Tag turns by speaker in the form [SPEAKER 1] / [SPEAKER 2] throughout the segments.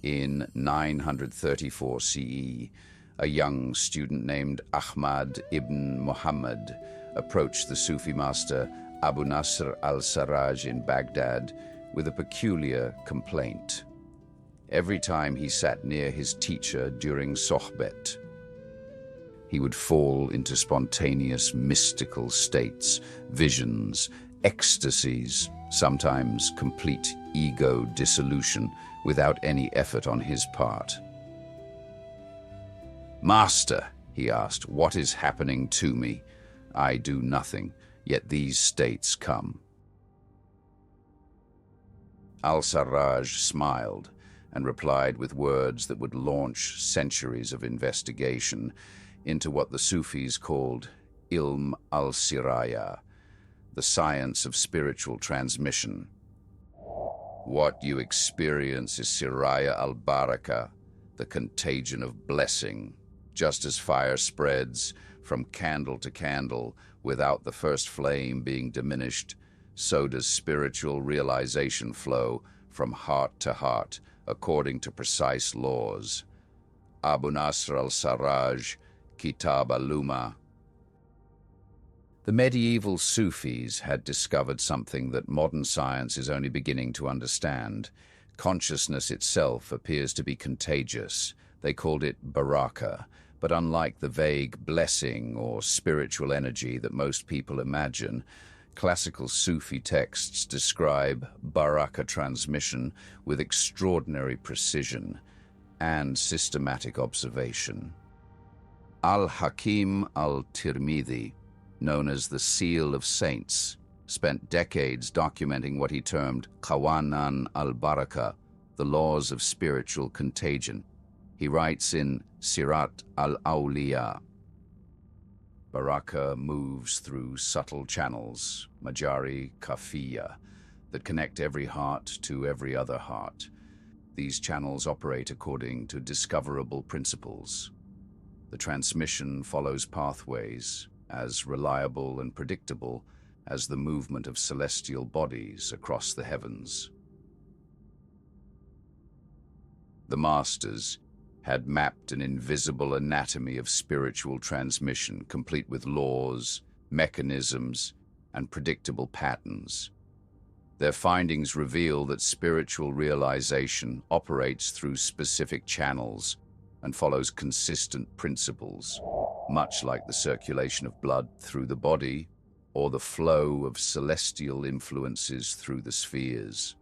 [SPEAKER 1] In 934 CE, a young student named Ahmad ibn Muhammad approached the Sufi master Abu Nasr al-Sarraj in Baghdad with a peculiar complaint. Every time he sat near his teacher during sohbet, he would fall into spontaneous mystical states, visions, ecstasies, sometimes complete ego dissolution without any effort on his part. "Master," he asked, "what is happening to me? I do nothing, yet these states come." Al-Sarraj smiled and replied with words that would launch centuries of investigation into what the Sufis called Ilm al-Siraya, the science of spiritual transmission. What you experience is Siraya al-Baraka, the contagion of blessing. Just as fire spreads from candle to candle without the first flame being diminished, so does spiritual realization flow from heart to heart according to precise laws. Abu Nasr al-Sarraj, Kitab al-Luma. The medieval Sufis had discovered something that modern science is only beginning to understand. Consciousness itself appears to be contagious. They called it Baraka, but unlike the vague blessing or spiritual energy that most people imagine, classical Sufi texts describe Baraka transmission with extraordinary precision and systematic observation. Al-Hakim al-Tirmidhi, known as the Seal of Saints, spent decades documenting what he termed Qawanan al-Baraka, the laws of spiritual contagion. He writes in Sirat al-Awliya, Baraka moves through subtle channels, Majari Kafiya, that connect every heart to every other heart. These channels operate according to discoverable principles. The transmission follows pathways as reliable and predictable as the movement of celestial bodies across the heavens. The masters had mapped an invisible anatomy of spiritual transmission, complete with laws, mechanisms, and predictable patterns. Their findings reveal that spiritual realization operates through specific channels and follows consistent principles, much like the circulation of blood through the body or the flow of celestial influences through the spheres.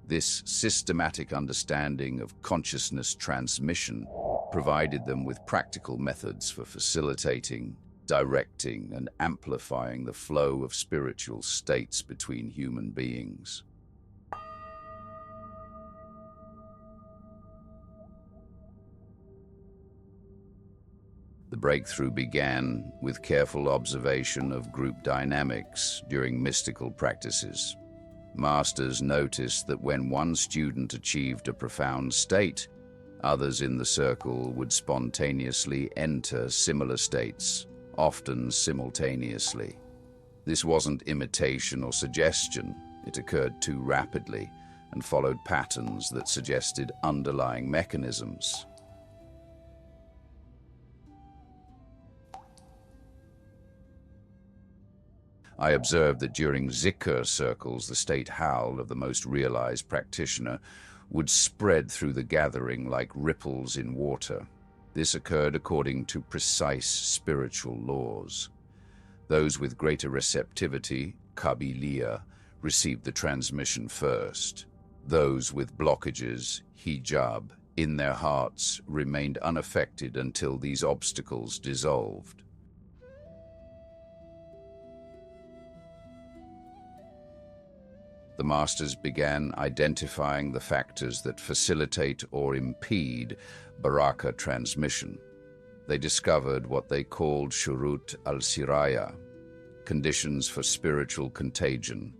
[SPEAKER 1] This systematic understanding of consciousness transmission provided them with practical methods for facilitating, directing, and amplifying the flow of spiritual states between human beings. The breakthrough began with careful observation of group dynamics during mystical practices. Masters noticed that when one student achieved a profound state, others in the circle would spontaneously enter similar states, often simultaneously. This wasn't imitation or suggestion. It occurred too rapidly and followed patterns that suggested underlying mechanisms. I observed that during zikr circles, the state howl of the most realized practitioner would spread through the gathering like ripples in water. This occurred according to precise spiritual laws. Those with greater receptivity, Qabiliya, received the transmission first. Those with blockages, hijab, in their hearts remained unaffected until these obstacles dissolved. The masters began identifying the factors that facilitate or impede Baraka transmission. They discovered what they called Shurut al-Siraya, conditions for spiritual contagion.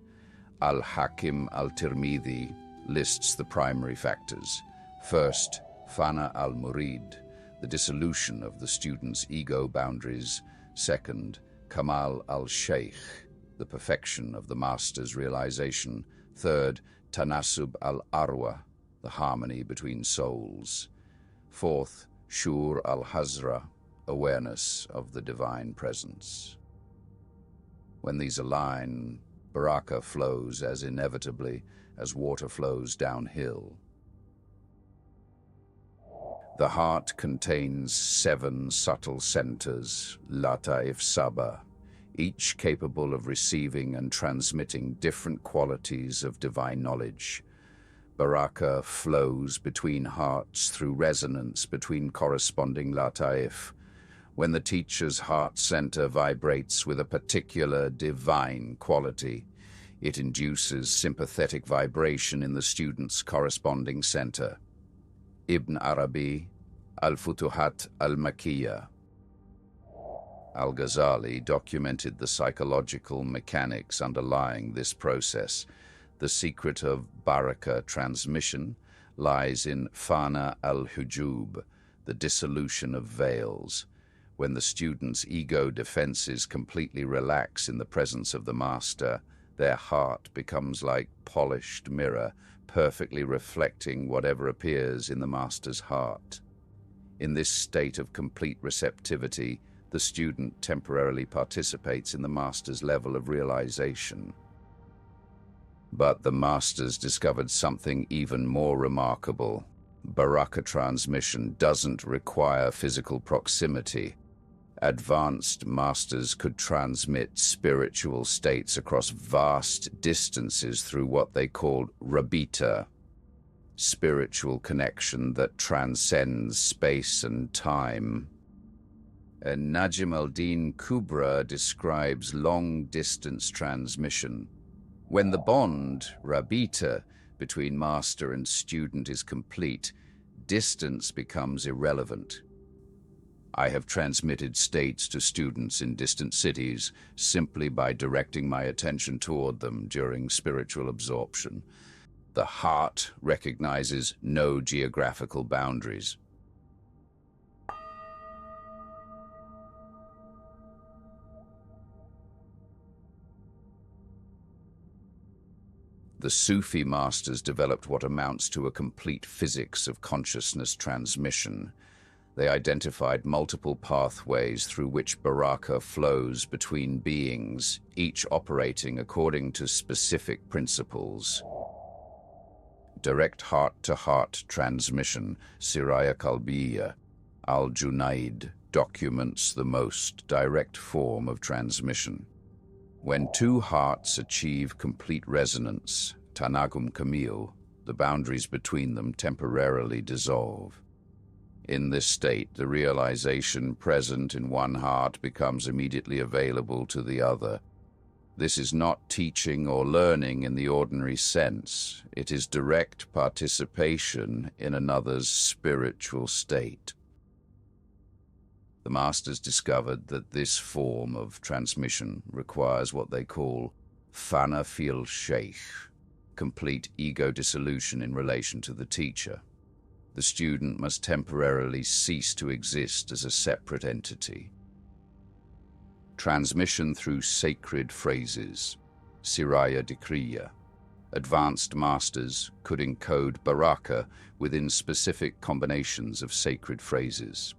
[SPEAKER 1] Al-Hakim al-Tirmidhi lists the primary factors. First, Fana al-Murid, the dissolution of the student's ego boundaries. Second, Kamal al-Sheikh, the perfection of the master's realization. Third, Tanasub al-Arwa, the harmony between souls. Fourth, Shur al-Hazra, awareness of the divine presence. When these align, Baraka flows as inevitably as water flows downhill. The heart contains 7 subtle centers, Lataif Saba, each capable of receiving and transmitting different qualities of divine knowledge. Baraka flows between hearts through resonance between corresponding Lataif. When the teacher's heart center vibrates with a particular divine quality, it induces sympathetic vibration in the student's corresponding center. Ibn Arabi, Al-Futuhat al-Makkiyah. Al-Ghazali documented the psychological mechanics underlying this process. The secret of Baraka transmission lies in Fana al-Hujub, the dissolution of veils. When the student's ego defenses completely relax in the presence of the master, their heart becomes like polished mirror, perfectly reflecting whatever appears in the master's heart. In this state of complete receptivity, the student temporarily participates in the master's level of realization. But the masters discovered something even more remarkable. Baraka transmission doesn't require physical proximity. Advanced masters could transmit spiritual states across vast distances through what they called rabita, spiritual connection that transcends space and time. And Najm al-Din Kubra describes long-distance transmission. When the bond, rabita, between master and student is complete, distance becomes irrelevant. I have transmitted states to students in distant cities simply by directing my attention toward them during spiritual absorption. The heart recognizes no geographical boundaries. The Sufi masters developed what amounts to a complete physics of consciousness transmission. They identified multiple pathways through which Baraka flows between beings, each operating according to specific principles. Direct heart-to-heart transmission, Siraya Kalbiya, Al-Junaid, documents the most direct form of transmission. When two hearts achieve complete resonance, Tanagum Kamil, the boundaries between them temporarily dissolve. In this state, the realization present in one heart becomes immediately available to the other. This is not teaching or learning in the ordinary sense. It is direct participation in another's spiritual state. The masters discovered that this form of transmission requires what they call fana fil sheikh, complete ego dissolution in relation to the teacher. The student must temporarily cease to exist as a separate entity. Transmission through sacred phrases, Siraya Dikriya. Advanced masters could encode Baraka within specific combinations of sacred phrases.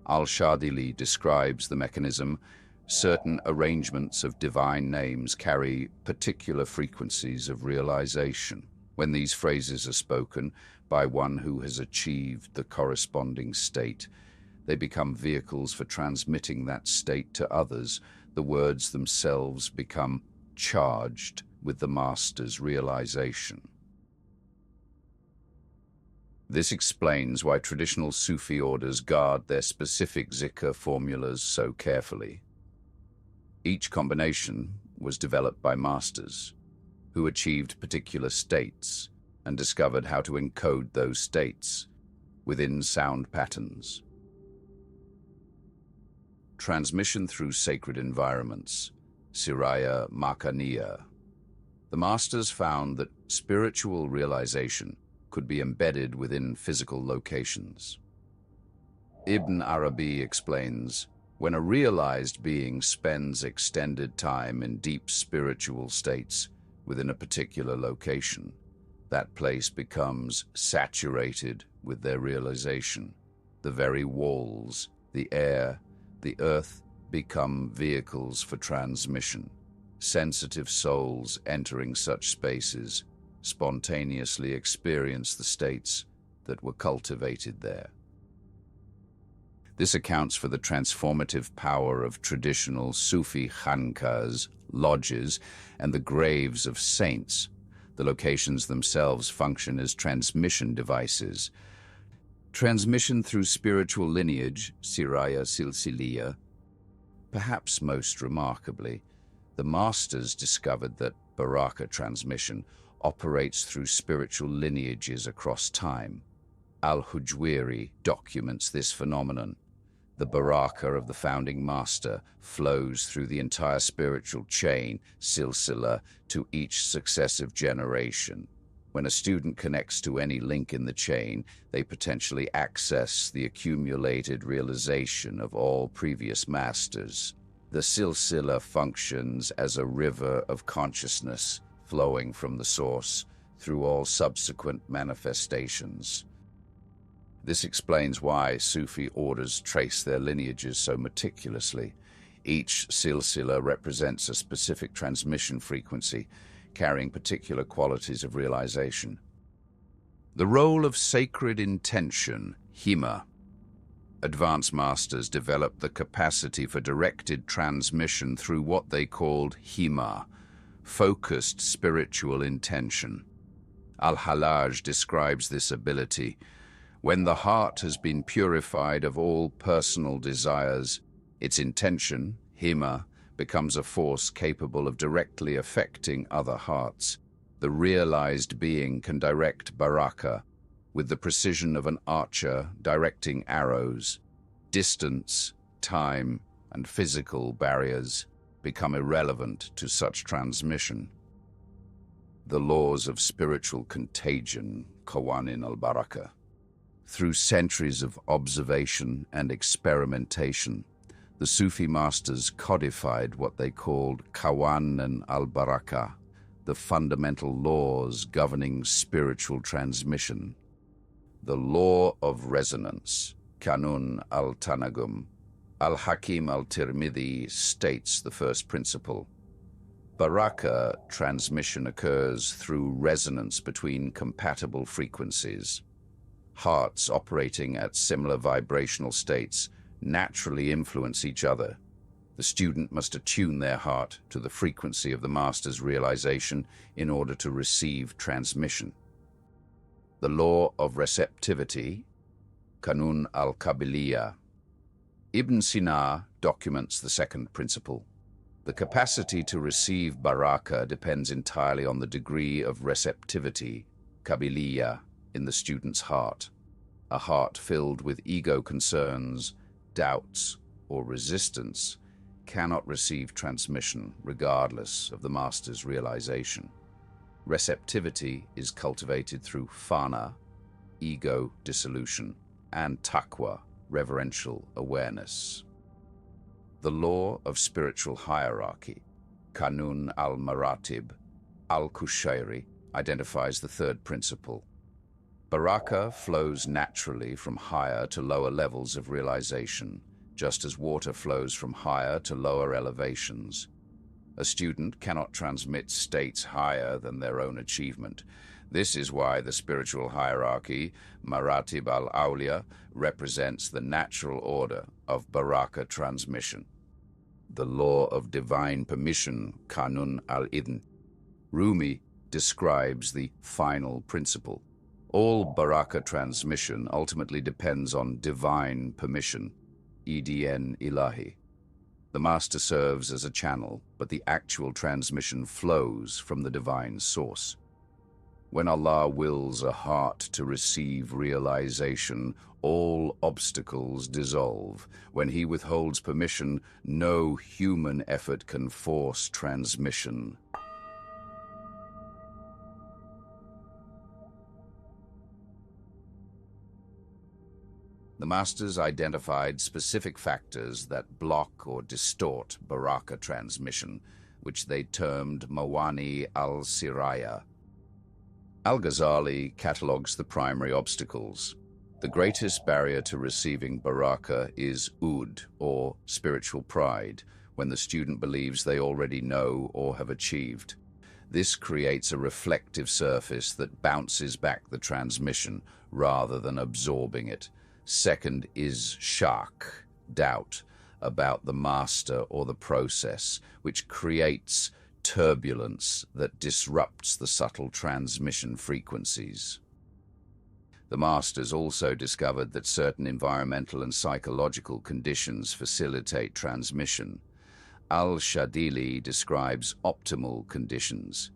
[SPEAKER 1] Al-Shadili describes the mechanism. Certain arrangements of divine names carry particular frequencies of realization. When these phrases are spoken by one who has achieved the corresponding state, they become vehicles for transmitting that state to others. The words themselves become charged with the master's realization. This explains why traditional Sufi orders guard their specific zikr formulas so carefully. Each combination was developed by masters who achieved particular states and discovered how to encode those states within sound patterns. Transmission through sacred environments, Siraya Makaniya. The masters found that spiritual realization could be embedded within physical locations. Ibn Arabi explains, when a realized being spends extended time in deep spiritual states within a particular location, that place becomes saturated with their realization. The very walls, the air, the earth become vehicles for transmission. Sensitive souls entering such spaces spontaneously experience the states that were cultivated there. This accounts for the transformative power of traditional Sufi khanqahs, lodges, and the graves of saints. The locations themselves function as transmission devices. Transmission through spiritual lineage, Siraya Silsiliya. Perhaps most remarkably, the masters discovered that Baraka transmission operates through spiritual lineages across time. Al-Hujwiri documents this phenomenon. The Baraka of the founding master flows through the entire spiritual chain, silsila, to each successive generation. When a student connects to any link in the chain, they potentially access the accumulated realization of all previous masters. The silsila functions as a river of consciousness flowing from the source through all subsequent manifestations. This explains why Sufi orders trace their lineages so meticulously. Each silsila represents a specific transmission frequency, carrying particular qualities of realization. The role of sacred intention, hima. Advanced masters developed the capacity for directed transmission through what they called hima, focused spiritual intention. Al-Hallaj describes this ability. When the heart has been purified of all personal desires, its intention, hima, becomes a force capable of directly affecting other hearts. The realized being can direct Baraka with the precision of an archer directing arrows. Distance, time, and physical barriers become irrelevant to such transmission. The laws of spiritual contagion, Qawanin al-Baraka. Through centuries of observation and experimentation, the Sufi masters codified what they called Qawanin al-Baraka, the fundamental laws governing spiritual transmission. The law of resonance, Kanun al-Tanagum. Al-Hakim al-Tirmidhi states the first principle. Baraka transmission occurs through resonance between compatible frequencies. Hearts operating at similar vibrational states naturally influence each other. The student must attune their heart to the frequency of the master's realization in order to receive transmission. The law of receptivity, Kanun al-Kabiliya. Ibn Sina documents the second principle. The capacity to receive Baraka depends entirely on the degree of receptivity, Kabiliya, in the student's heart. A heart filled with ego concerns, doubts, or resistance cannot receive transmission regardless of the master's realization. Receptivity is cultivated through fana, ego dissolution, and taqwa, reverential awareness. The law of spiritual hierarchy, Kanun al-Maratib, al-Kushairi, identifies the third principle. Baraka flows naturally from higher to lower levels of realization, just as water flows from higher to lower elevations. A student cannot transmit states higher than their own achievement. This is why the spiritual hierarchy, Maratib al-Awliya, represents the natural order of Baraka transmission. The law of divine permission, Kanun al-Idn. Rumi describes the final principle. All Baraka transmission ultimately depends on divine permission, Edn Ilahi. The master serves as a channel, but the actual transmission flows from the divine source. When Allah wills a heart to receive realization, all obstacles dissolve. When He withholds permission, no human effort can force transmission. The masters identified specific factors that block or distort Baraka transmission, which they termed Mawani al-Siraya. Al-Ghazali catalogues the primary obstacles. The greatest barrier to receiving Baraka is ud, or spiritual pride, when the student believes they already know or have achieved. This creates a reflective surface that bounces back the transmission rather than absorbing it. Second is shak, doubt, about the master or the process, which creates turbulence that disrupts the subtle transmission frequencies. The masters also discovered that certain environmental and psychological conditions facilitate transmission. Al-Shadili describes optimal conditions.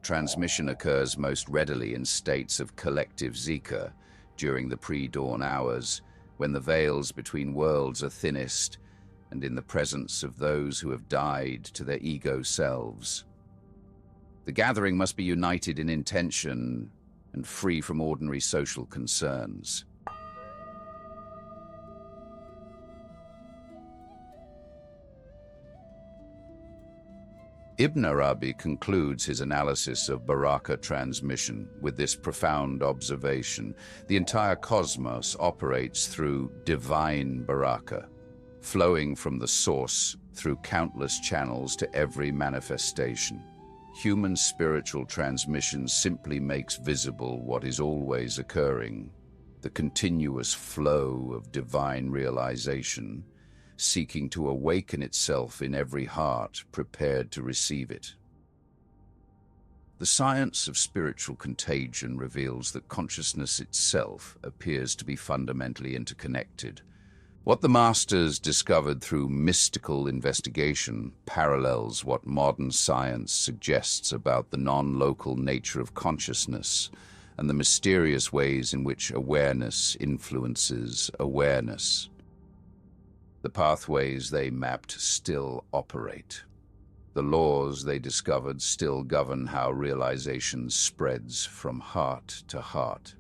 [SPEAKER 1] Transmission occurs most readily in states of collective zikr during the pre-dawn hours, when the veils between worlds are thinnest, and in the presence of those who have died to their ego selves. The gathering must be united in intention and free from ordinary social concerns. Ibn Arabi concludes his analysis of Baraka transmission with this profound observation: the entire cosmos operates through divine Baraka, flowing from the source through countless channels to every manifestation. Human spiritual transmission simply makes visible what is always occurring, the continuous flow of divine realization, seeking to awaken itself in every heart prepared to receive it. The science of spiritual contagion reveals that consciousness itself appears to be fundamentally interconnected. What the masters discovered through mystical investigation parallels what modern science suggests about the non-local nature of consciousness and the mysterious ways in which awareness influences awareness. The pathways they mapped still operate. The laws they discovered still govern how realization spreads from heart to heart.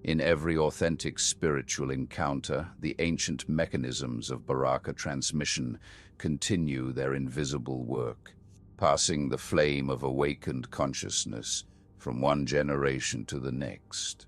[SPEAKER 1] In every authentic spiritual encounter, the ancient mechanisms of Baraka transmission continue their invisible work, passing the flame of awakened consciousness from one generation to the next.